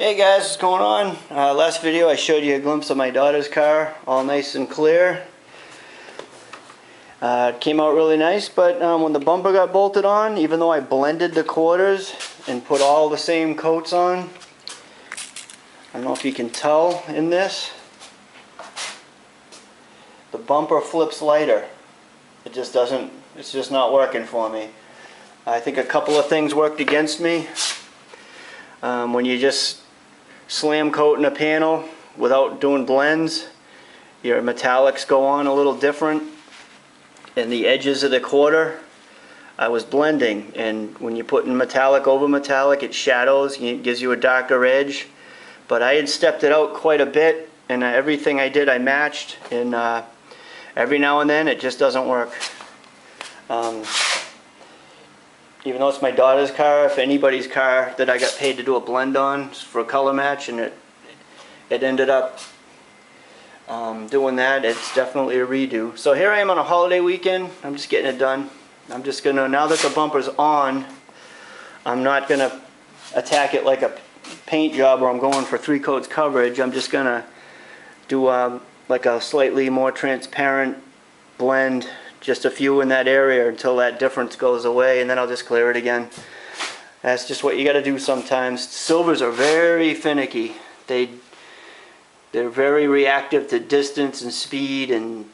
Hey guys, what's going on? Last video I showed you a glimpse of my daughter's car, all nice and clear. It came out really nice, but when the bumper got bolted on, even though I blended the quarters and put all the same coats on, I don't know if you can tell in this, the bumper flips lighter. It just doesn't, it's just not working for me. I think a couple of things worked against me. When you just slam coating a panel without doing blends, your metallics go on a little different, and the edges of the quarter I was blending, and when you put in metallic over metallic, it shadows, it gives you a darker edge. But I had stepped it out quite a bit, and everything I did I matched, and every now and then it just doesn't work. Even though it's my daughter's car, if anybody's car that I got paid to do a blend on for a color match, and it ended up doing that, it's definitely a redo. So here I am on a holiday weekend. I'm just getting it done. I'm just gonna, now that the bumper's on, I'm not gonna attack it like a paint job where I'm going for 3 coats coverage. I'm just gonna do like a slightly more transparent blend, just a few in that area until that difference goes away, and then I'll just clear it again. That's just what you got to do sometimes. Silvers are very finicky. They're very reactive to distance and speed and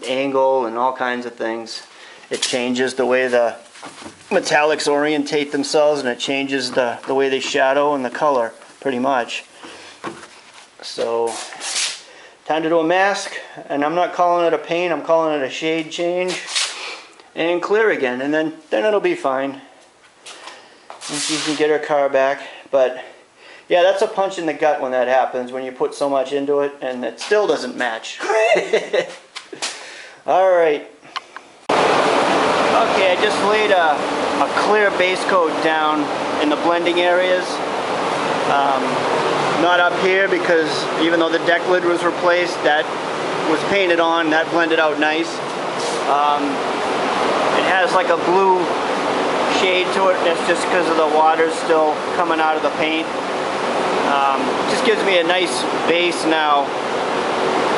angle and all kinds of things. It changes the way the metallics orientate themselves, and it changes the way they shadow and the color pretty much. So time to do a mask, and I'm not calling it a paint, I'm calling it a shade change, and clear again, and then it'll be fine. And she can get her car back. But yeah, that's a punch in the gut when that happens, when you put so much into it and it still doesn't match. Alright. Okay, I just laid a clear base coat down in the blending areas. Not up here, because even though the deck lid was replaced, that was painted on, that blended out nice. It has like a blue shade to it. That's just because of the water still coming out of the paint. Just gives me a nice base now,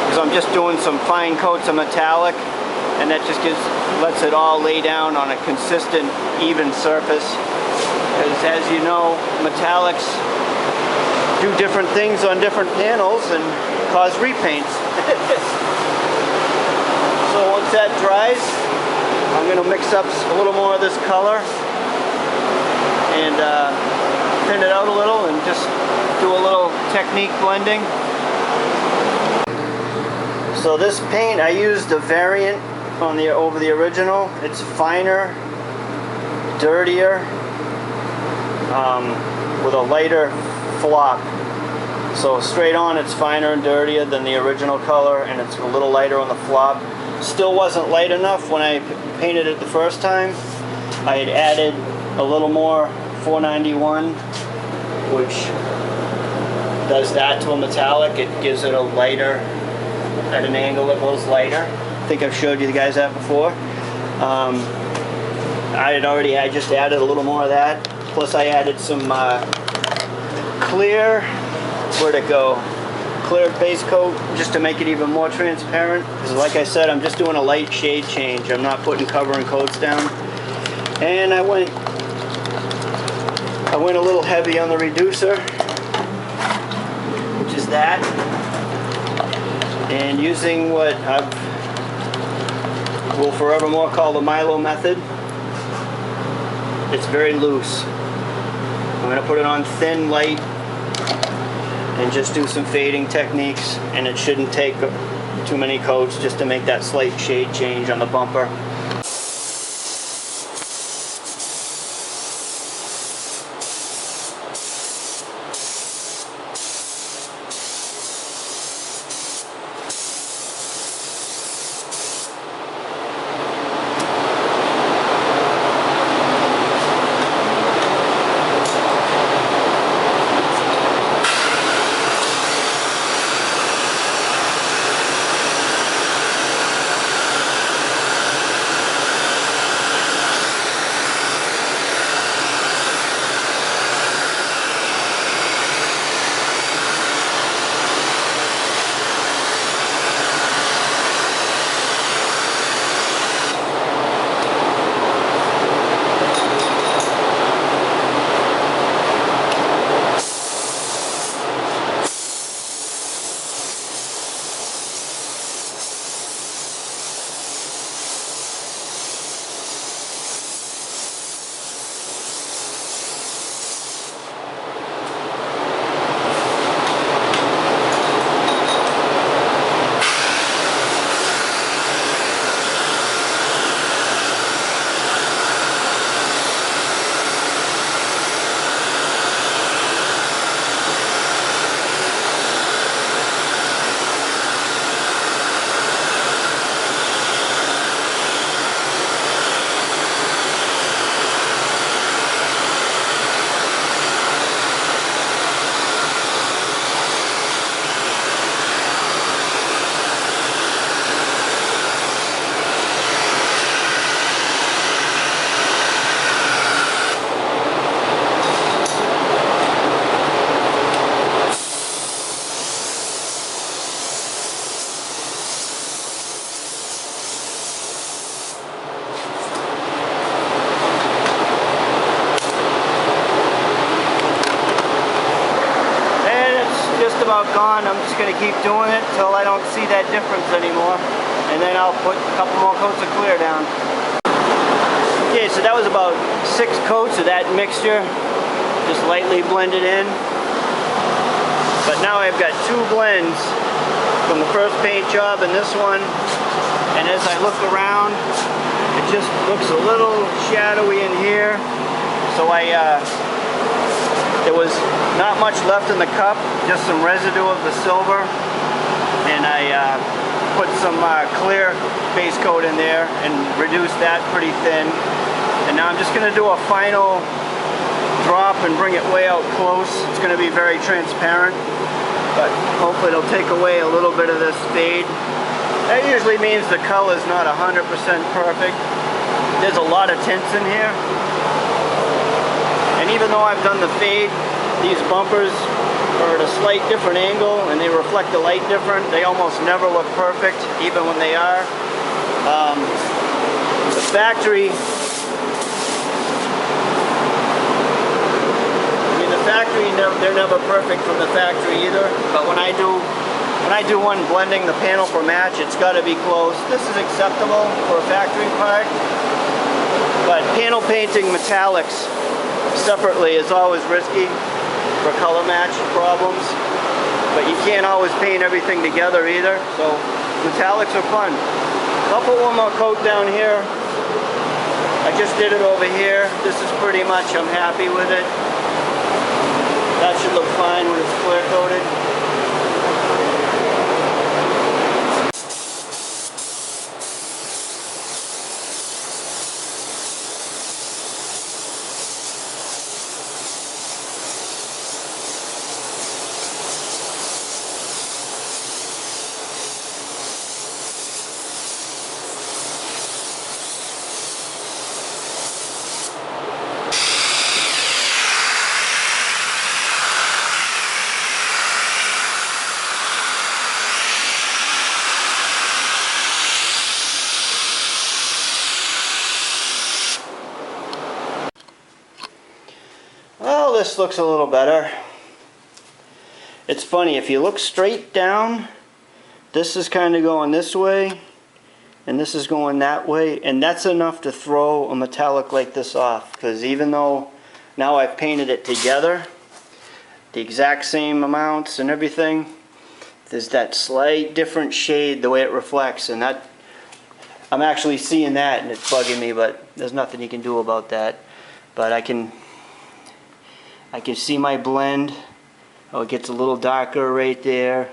because I'm just doing some fine coats of metallic, and that just lets it all lay down on a consistent, even surface. Because as you know, metallics do different things on different panels and cause repaints. So once that dries, I'm going to mix up a little more of this color and thin it out a little and just do a little technique blending. So this paint, I used a variant on over the original. It's finer, dirtier, with a lighter flop. So straight on it's finer and dirtier than the original color, and it's a little lighter on the flop. Still wasn't light enough when I painted it the first time. I had added a little more 491, which does that to a metallic. It gives it a lighter, at an angle it goes lighter. I think I've showed you guys that before. I just added a little more of that. Plus I added some clear, where'd it go? Clear base coat, just to make it even more transparent. Because like I said, I'm just doing a light shade change. I'm not putting covering coats down. And I went a little heavy on the reducer, which is that. And using what I will forevermore call the Milo method. It's very loose. I'm going to put it on thin, light, and just do some fading techniques, and it shouldn't take too many coats just to make that slight shade change on the bumper. just going to keep doing it until I don't see that difference anymore. And then I'll put a couple more coats of clear down. Okay, so that was about 6 coats of that mixture, just lightly blended in. But now I've got 2 blends from the first paint job and this one. And as I look around, it just looks a little shadowy in here. So there was not much left in the cup, just some residue of the silver. And I put some clear base coat in there and reduced that pretty thin. And now I'm just going to do a final drop and bring it way out close. It's going to be very transparent, but hopefully it'll take away a little bit of this fade. That usually means the color is not 100% perfect. There's a lot of tints in here. And even though I've done the fade, these bumpers are at a slight different angle and they reflect the light different. They almost never look perfect, even when they are. The factory, they're never perfect from the factory either. But when I do one blending the panel for match, it's got to be close. This is acceptable for a factory part. But panel painting metallics separately is always risky for color match problems. But you can't always paint everything together either. So metallics are fun. I'll put one more coat down here. I just did it over here. This is pretty much, I'm happy with it. That should look fine when it's clear coated. Well, this looks a little better. It's funny, if you look straight down, this is kind of going this way, and this is going that way, and that's enough to throw a metallic like this off, because even though now I've painted it together, the exact same amounts and everything, there's that slight different shade the way it reflects, and that I'm actually seeing that and it's bugging me, but there's nothing you can do about that. But I can see my blend. Oh, it gets a little darker right there.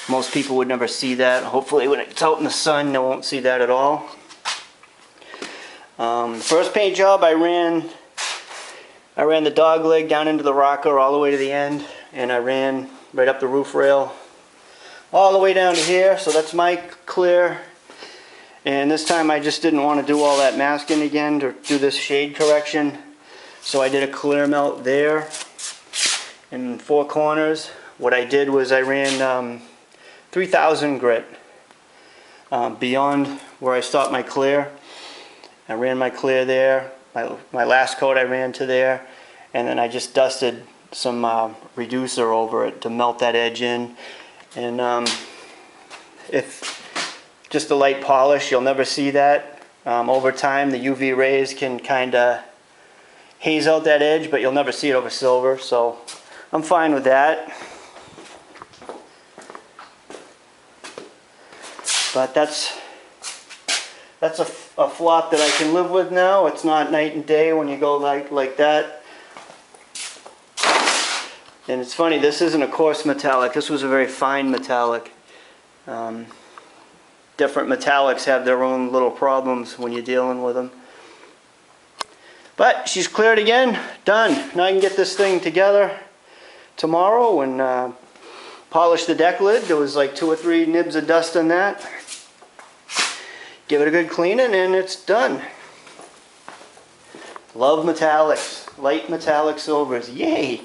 Most people would never see that. Hopefully when it's out in the sun, they won't see that at all. The first paint job, I ran the dog leg down into the rocker all the way to the end, and I ran right up the roof rail all the way down to here. So that's my clear. And this time I just didn't want to do all that masking again to do this shade correction. So I did a clear melt there in 4 corners. What I did was I ran 3000 grit beyond where I stopped my clear. I ran my clear there. My last coat I ran to there, and then I just dusted some reducer over it to melt that edge in. And if just a light polish, you'll never see that. Over time, the UV rays can kind of haze out that edge, but you'll never see it over silver, so I'm fine with that. But that's a flop that I can live with now. It's not night and day when you go like that. And it's funny, this isn't a coarse metallic. This was a very fine metallic. Different metallics have their own little problems when you're dealing with them. But she's cleared again, done. Now I can get this thing together tomorrow and polish the deck lid. There was like 2 or 3 nibs of dust on that. Give it a good cleaning and it's done. Love metallics, light metallic silvers, yay!